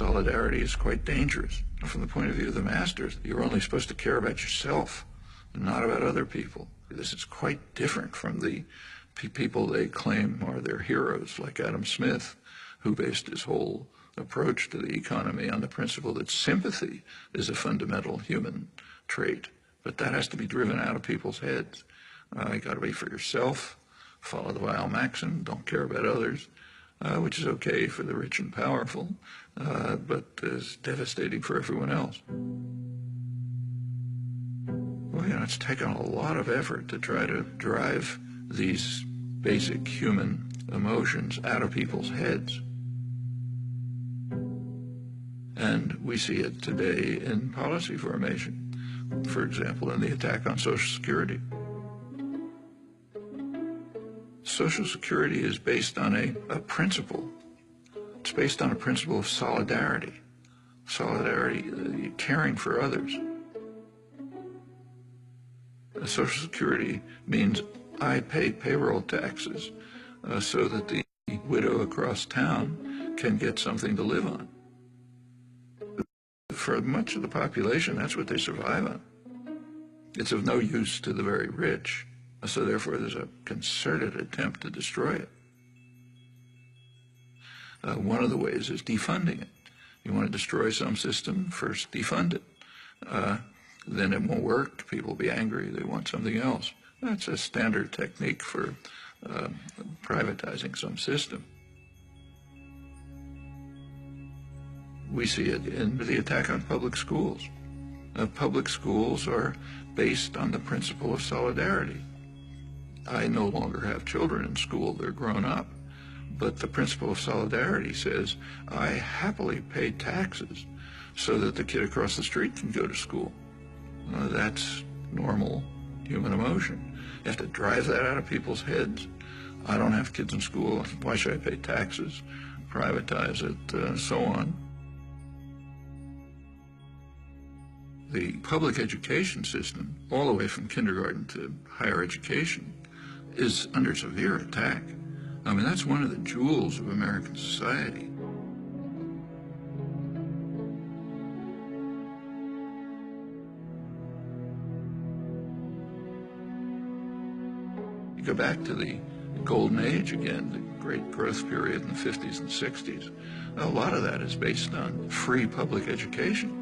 solidarity is quite dangerous. From the point of view of the masters, you're only supposed to care about yourself, not about other people. This is quite different from the people they claim are their heroes, like Adam Smith, who based his whole approach to the economy on the principle that sympathy is a fundamental human trait. But that has to be driven out of people's heads. You got to be for yourself, follow the Weil maxim, don't care about others, which is okay for the rich and powerful, but is devastating for everyone else. Well, you know, it's taken a lot of effort to try to drive these basic human emotions out of people's heads. And we see it today in policy formation. For example, in the attack on Social Security. Social Security is based on a principle. It's based on a principle of solidarity. Solidarity, caring for others. Social Security means I pay payroll taxes so that the widow across town can get something to live on. For much of the population, that's what they survive on. It's of no use to the very rich, so therefore there's a concerted attempt to destroy it. One of the ways is defunding it. You want to destroy some system, first defund it. Then it won't work, people will be angry, they want something else. That's a standard technique for privatizing some system. We see it in the attack on public schools. Public schools are based on the principle of solidarity. I no longer have children in school, they're grown up. But the principle of solidarity says, I happily pay taxes so that the kid across the street can go to school. That's normal human emotion. You have to drive that out of people's heads. I don't have kids in school, why should I pay taxes, privatize it, so on. The public education system, all the way from kindergarten to higher education, is under severe attack. I mean, that's one of the jewels of American society. You go back to the golden age again, the great growth period in the 50s and 60s. A lot of that is based on free public education.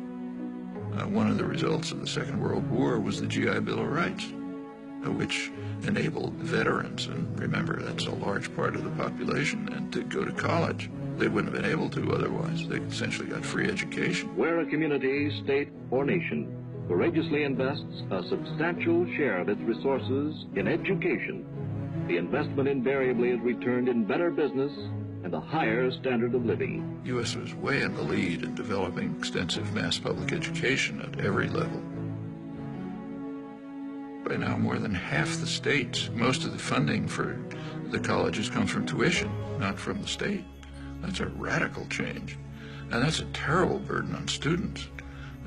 One of the results of the Second World War was the GI Bill of Rights, which enabled veterans, and remember that's a large part of the population, and to go to college. They wouldn't have been able to otherwise. They essentially got free education. Where a community, state, or nation courageously invests a substantial share of its resources in education, the investment invariably is returned in better business and a higher standard of living. The U.S. was way in the lead in developing extensive mass public education at every level. By now, more than half the states, most of the funding for the colleges comes from tuition, not from the state. That's a radical change. And that's a terrible burden on students.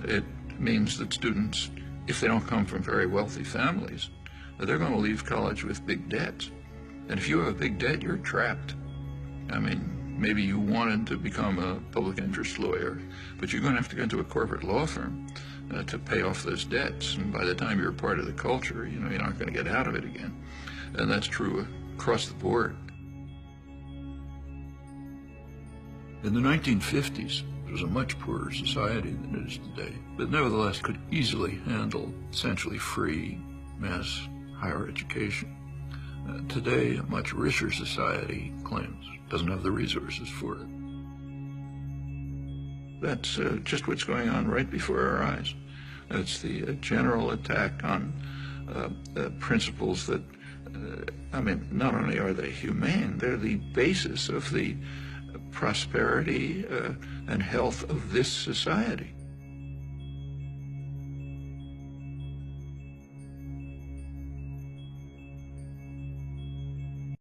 It means that students, if they don't come from very wealthy families, they're going to leave college with big debts. And if you have a big debt, you're trapped. I mean, maybe you wanted to become a public interest lawyer, but you're going to have to go into a corporate law firm to pay off those debts. And by the time you're part of the culture, you know, you're not going to get out of it again. And that's true across the board. In the 1950s, it was a much poorer society than it is today, but nevertheless could easily handle essentially free mass higher education. Today, a much richer society claims doesn't have the resources for it. That's just what's going on right before our eyes. It's the general attack on principles that, I mean, not only are they humane, they're the basis of the prosperity and health of this society.